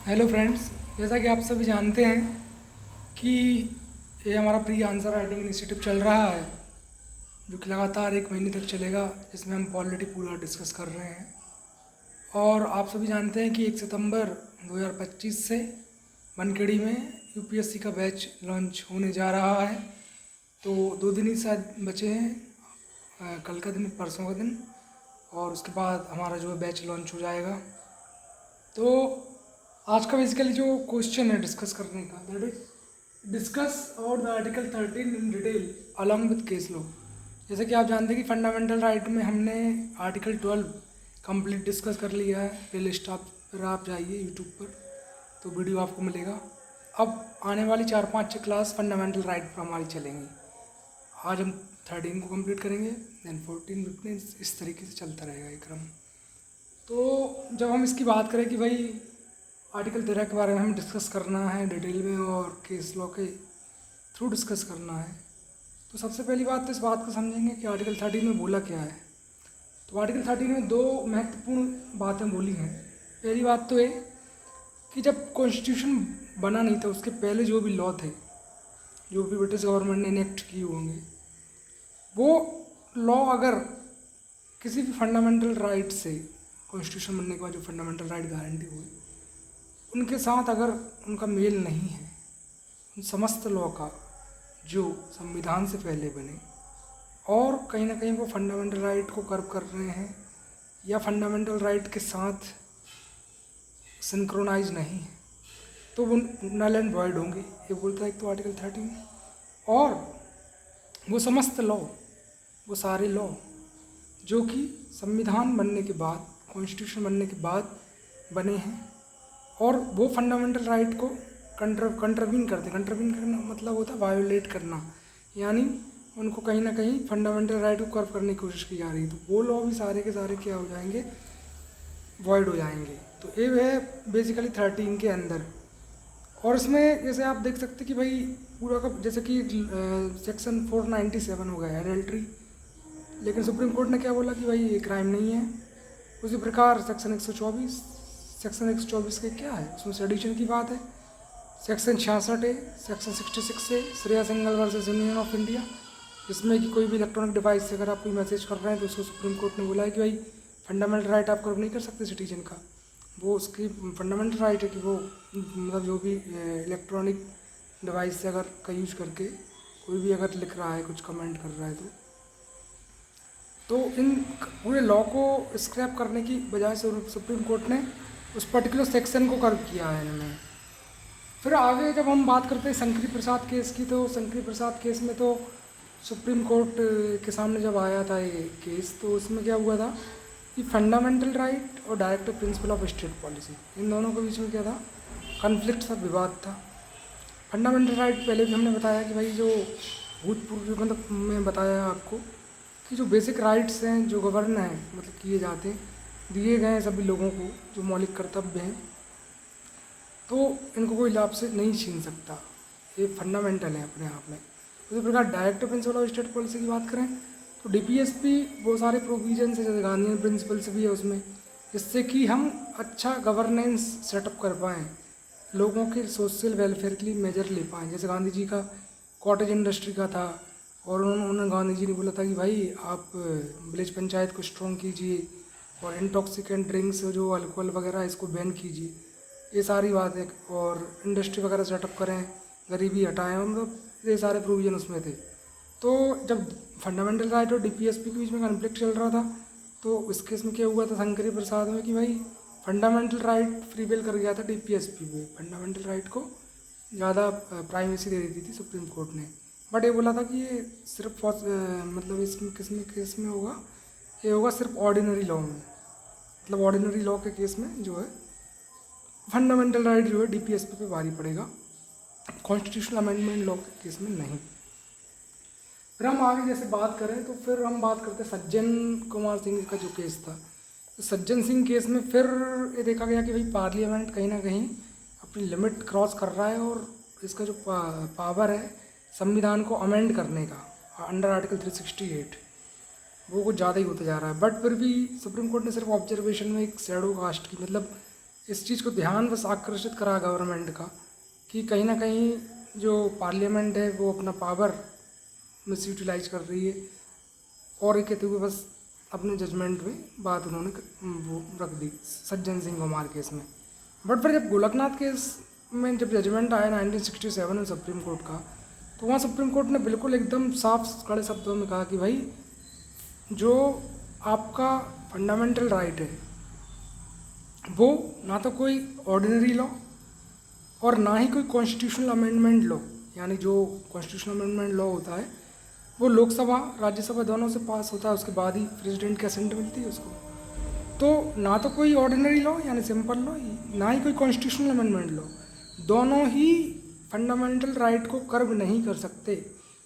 Hello friends, जैसा कि आप सभी जानते हैं कि ये हमारा प्री आंसर राइटिंग इनिशिएटिव चल रहा है, जो कि लगातार 1 महीने तक चलेगा, जिसमें हम पॉलिटी पूरा डिस्कस कर रहे हैं। और आप सभी जानते हैं कि 1 सितंबर 2025 से बनखेड़ी में यूपीएससी का बैच लॉन्च होने जा रहा है। तो 2 दिन ही शायद बचे हैं, कल का दिन, परसों का दिन, और उसके बाद हमारा जो है बैच लॉन्च हो जाएगा। तो आज का बेसिकली जो क्वेश्चन है डिस्कस करने का, that is discuss about the article 13 in detail along with case law. जैसे कि आप जानते हैं कि फंडामेंटल राइट में हमने आर्टिकल 12 कंप्लीट डिस्कस कर लिया है। प्लेलिस्ट पर आप जाइए यूट्यूब पर, तो वीडियो आपको मिलेगा। अब आने वाली 4-5 क्लास फंडामेंटल राइट पर हमारी चलेंगी। आज हम 13 को कंप्लीट करेंगे, देन 14, 15, इस तरीके से चलता रहेगा ये क्रम। तो जब हम इसकी बात करें कि भाई आर्टिकल 13 के बारे में हमें डिस्कस करना है डिटेल में और केस लॉ के थ्रू डिस्कस करना है, तो सबसे पहली बात तो इस बात को समझेंगे कि आर्टिकल 13 में बोला क्या है। तो आर्टिकल 13 में 2 महत्वपूर्ण बातें बोली हैं। पहली बात तो ये कि जब कॉन्स्टिट्यूशन बना नहीं था, उसके पहले जो भी लॉ थे, जो भी ब्रिटिश गवर्नमेंट ने इनेक्ट किए होंगे, वो लॉ अगर किसी भी फंडामेंटल राइट से, कॉन्स्टिट्यूशन बनने के बाद जो फंडामेंटल राइट गारंटी हुई, उनके साथ अगर उनका मेल नहीं है, उन समस्त लॉ का जो संविधान से पहले बने, और कहीं ना कहीं वो फंडामेंटल राइट को कर्व कर रहे हैं या फंडामेंटल राइट के साथ सिंक्रोनाइज नहीं है, तो वो नल एंड वॉइड होंगे। ये बोलता है एक तो आर्टिकल 13। और वो समस्त लॉ, वो सारे लॉ जो कि संविधान बनने के बाद, कॉन्स्टिट्यूशन बनने के बाद बने हैं, और वो फंडामेंटल राइट को कंट्रवीन करते। कंट्रवीन करना मतलब होता है वायोलेट करना, यानी उनको कहीं ना कहीं फंडामेंटल राइट को कर्व करने की कोशिश की जा रही है, तो वो लॉ भी सारे के सारे क्या हो जाएंगे, वॉइड हो जाएंगे। तो ये है बेसिकली 13 के अंदर। और इसमें जैसे आप देख सकते कि भाई पूरा का, जैसे कि सेक्शन 497 हो गया एडल्ट्री, लेकिन सुप्रीम कोर्ट ने क्या बोला कि भाई ये क्राइम नहीं है। उसी प्रकार सेक्शन 124 के क्या है, उसमें सेडिशन की बात है। सेक्शन 66 है, सेक्शन 66 है Shreya Singhal versus union of India, जिसमें कि कोई भी इलेक्ट्रॉनिक डिवाइस से अगर आप कोई मैसेज कर रहे हैं तो उसको सुप्रीम कोर्ट ने बोला है कि भाई फंडामेंटल राइट आप कर्व नहीं कर सकते सिटीजन का, वो उसकी फंडामेंटल राइट है कि वो मतलब जो भी इलेक्ट्रॉनिक डिवाइस से अगर का यूज करके कोई भी अगर लिख रहा है, कुछ कमेंट कर रहा है, तो इन पूरे लॉ को स्क्रैप करने की बजाय सुप्रीम कोर्ट ने उस पर्टिकुलर सेक्शन को कर्व किया है इन्होंने। फिर आगे जब हम बात करते हैं शंकरी प्रसाद केस की, तो शंकरी प्रसाद केस में तो सुप्रीम कोर्ट के सामने जब आया था ये केस, तो उसमें क्या हुआ था कि फंडामेंटल राइट और directive principle of state policy, इन दोनों के बीच में क्या था, कन्फ्लिक्ट था, विवाद था। फंडामेंटल राइट पहले भी हमने बताया कि भाई जो भूतपूर्व मतलब मैं बताया आपको कि जो बेसिक राइट्स हैं, जो गवर्न हैं, मतलब किए जाते हैं, दिए गए हैं सभी लोगों को, जो मौलिक कर्तव्य हैं, तो इनको कोई लाभ से नहीं छीन सकता। ये फंडामेंटल है अपने आप में। उसी प्रकार directive principle of state policy की बात करें तो डीपीएसपी वो सारे प्रोविजन है, जैसे गांधीयन प्रिंसिपल्स भी है उसमें, जिससे कि हम अच्छा गवर्नेंस सेटअप कर पाएँ, लोगों के सोशल वेलफेयर के लिए मेजर ले पाएँ। जैसे गांधी जी का कॉटेज इंडस्ट्री का था, और उन्होंने गांधी जी ने बोला था कि भाई आप विलेज पंचायत को स्ट्रॉन्ग कीजिए और इंटॉक्सिकेंट ड्रिंक्स जो अल्कोहल वगैरह इसको बैन कीजिए, ये सारी बातें, और इंडस्ट्री वगैरह सेटअप करें, गरीबी हटाएं, मतलब ये सारे प्रोविजन उसमें थे। तो जब फंडामेंटल राइट और डीपीएसपी के बीच में कॉन्फ्लिक्ट चल रहा था, तो इस केस में क्या हुआ था शंकरी प्रसाद में कि भाई फंडामेंटल राइट प्रीवेल कर गया था डीपीएसपी पे, फंडामेंटल राइट को ज़्यादा प्राइमेसी दे दी थी सुप्रीम कोर्ट ने। बट ये बोला था कि ये सिर्फ मतलब इसमें किस केस में होगा, ये होगा सिर्फ ऑर्डिनरी लॉ में, मतलब ऑर्डिनरी लॉ के केस में जो है फंडामेंटल राइट जो है डीपीएसपी पे भारी पड़ेगा, कॉन्स्टिट्यूशनल अमेंडमेंट लॉ के केस में नहीं। फिर हम आगे जैसे बात करें तो फिर हम बात करते हैं सज्जन कुमार सिंह का जो केस था। तो सज्जन सिंह केस में फिर ये देखा गया कि भाई पार्लियामेंट कहीं ना कहीं अपनी लिमिट क्रॉस कर रहा है, और इसका जो पावर है संविधान को अमेंड करने का अंडर आर्टिकल 368, वो कुछ ज़्यादा ही होता जा रहा है। बट फिर भी सुप्रीम कोर्ट ने सिर्फ ऑब्जर्वेशन में एक शैडो कास्ट की, मतलब इस चीज़ को ध्यान बस आकर्षित करा गवर्नमेंट का कि कहीं ना कहीं जो पार्लियामेंट है वो अपना पावर मिस यूटिलाइज कर रही है, और ये कहते हुए बस अपने जजमेंट में बात उन्होंने वो रख दी सज्जन सिंह कुमार केस में। बट फिर जब गोलकनाथ केस में जब जजमेंट आया 1967 में सुप्रीम कोर्ट का, तो वहाँ सुप्रीम कोर्ट ने बिल्कुल एकदम साफ कड़े शब्दों में कहा कि भाई जो आपका फंडामेंटल राइट है वो ना तो कोई ऑर्डिनरी लॉ और ना ही कोई कॉन्स्टिट्यूशनल अमेंडमेंट लॉ, यानी जो कॉन्स्टिट्यूशनल अमेंडमेंट लॉ होता है वो लोकसभा राज्यसभा दोनों से पास होता है, उसके बाद ही प्रेसिडेंट की असेंट मिलती है उसको। तो ना तो कोई ऑर्डिनरी लॉ यानी सिंपल लॉ, ना ही कोई कॉन्स्टिट्यूशनल अमेंडमेंट लॉ, दोनों ही फंडामेंटल राइट को कर्व नहीं कर सकते,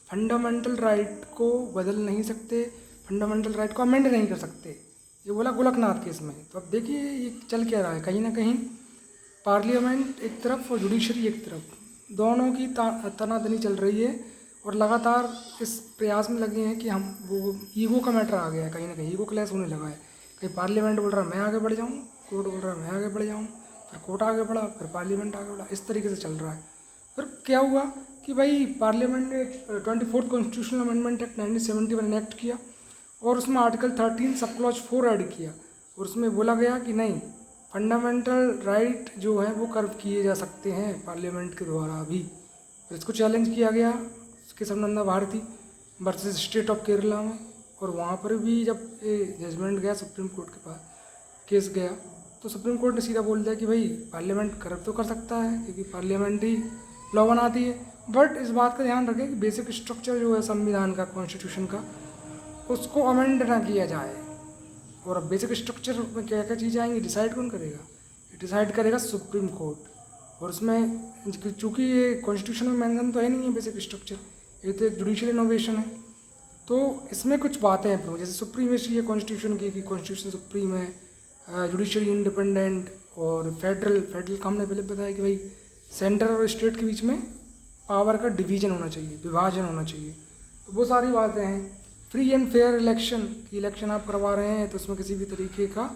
फंडामेंटल राइट को बदल नहीं सकते, फंडामेंटल राइट को अमेंड नहीं कर सकते। ये बोला गोलकनाथ केस में। तो अब देखिए ये चल क्या रहा है, कहीं ना कहीं पार्लियामेंट एक तरफ और जुडिशरी एक तरफ, दोनों की तनातनी चल रही है और लगातार इस प्रयास में लगे हैं कि हम वो ईगो का मैटर आ गया है, कहीं ना कहीं ईगो क्लैश होने लगा है। कहीं पार्लियामेंट बोल रहा है मैं आगे बढ़ जाऊँ, कोर्ट बोल रहा है मैं आगे बढ़ जाऊँ, फिर कोर्ट आगे बढ़ा, फिर पार्लियामेंट आगे बढ़ा, इस तरीके से चल रहा है। फिर क्या हुआ कि भाई पार्लियामेंट ने 24th constitutional amendment act 1971 enact किया और उसमें आर्टिकल 13 सब क्लॉज 4 ऐड किया, और उसमें बोला गया कि नहीं, फंडामेंटल राइट जो है वो कर्व किए जा सकते हैं पार्लियामेंट के द्वारा भी। फिर इसको चैलेंज किया गया Kesavananda Bharati versus state of Kerala में, और वहाँ पर भी जब ये जजमेंट गया सुप्रीम कोर्ट के पास, केस गया, तो सुप्रीम कोर्ट ने सीधा बोल दिया कि भाई पार्लियामेंट कर्व तो कर सकता है क्योंकि पार्लियामेंट ही लॉ बनाती है, बट इस बात का ध्यान रखें कि बेसिक स्ट्रक्चर जो है संविधान का, कॉन्स्टिट्यूशन का, उसको अमेंड ना किया जाए। और अब बेसिक स्ट्रक्चर में क्या क्या चीज़ें आएंगी डिसाइड कौन करेगा, ये डिसाइड करेगा सुप्रीम कोर्ट। और उसमें चूँकि ये कॉन्स्टिट्यूशन में मेंशन तो है नहीं है बेसिक स्ट्रक्चर, ये तो एक जुडिशियल इनोवेशन है, तो इसमें कुछ बातें हैं जैसे सुप्रीमेसी है कॉन्स्टिट्यूशन की कि कॉन्स्टिट्यूशन सुप्रीम है, जुडिशरी इंडिपेंडेंट, और फेडरल का हमने पहले बताया कि भाई सेंटर और स्टेट के बीच में पावर का डिवीजन होना चाहिए, विभाजन होना चाहिए। तो वो सारी बातें हैं। फ्री एंड फेयर इलेक्शन की इलेक्शन आप करवा रहे हैं तो उसमें किसी भी तरीके का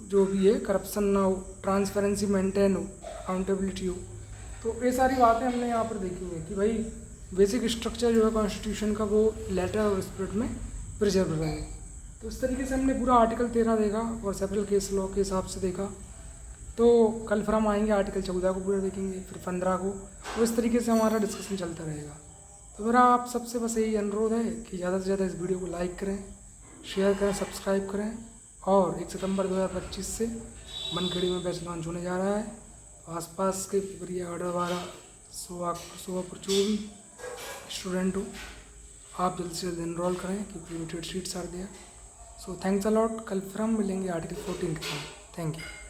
जो भी है करप्शन ना हो, ट्रांसपेरेंसी मेंटेन हो, अकाउंटेबिलिटी हो। तो ये सारी बातें हमने यहाँ पर देखी हैं कि भाई बेसिक स्ट्रक्चर जो है कॉन्स्टिट्यूशन का वो लेटर और स्पिरिट में प्रिजर्व रहे। तो इस तरीके से हमने पूरा आर्टिकल 13 देखा और सेपरल केस लॉ के हिसाब से देखा। तो कल फिर हम आएंगे आर्टिकल 14 को पूरा देखेंगे, फिर 15 को, तो इस तरीके से हमारा डिस्कशन चलता रहेगा। तो मेरा आप सबसे बस यही अनुरोध है कि ज़्यादा से ज़्यादा इस वीडियो को लाइक करें, शेयर करें, सब्सक्राइब करें। और 1 सितंबर 2025 से मनखेड़ी में बैच लॉन्च होने जा रहा है। तो आसपास के पिपरिया, अडरवाड़ा, सोहापुर जो भी स्टूडेंट हो, आप जल्द से जल्द इनरोल करें क्योंकि limited seats are there. So thanks a lot. कल फिर हम मिलेंगे आर्टिकल 14 के साथ। Thank you.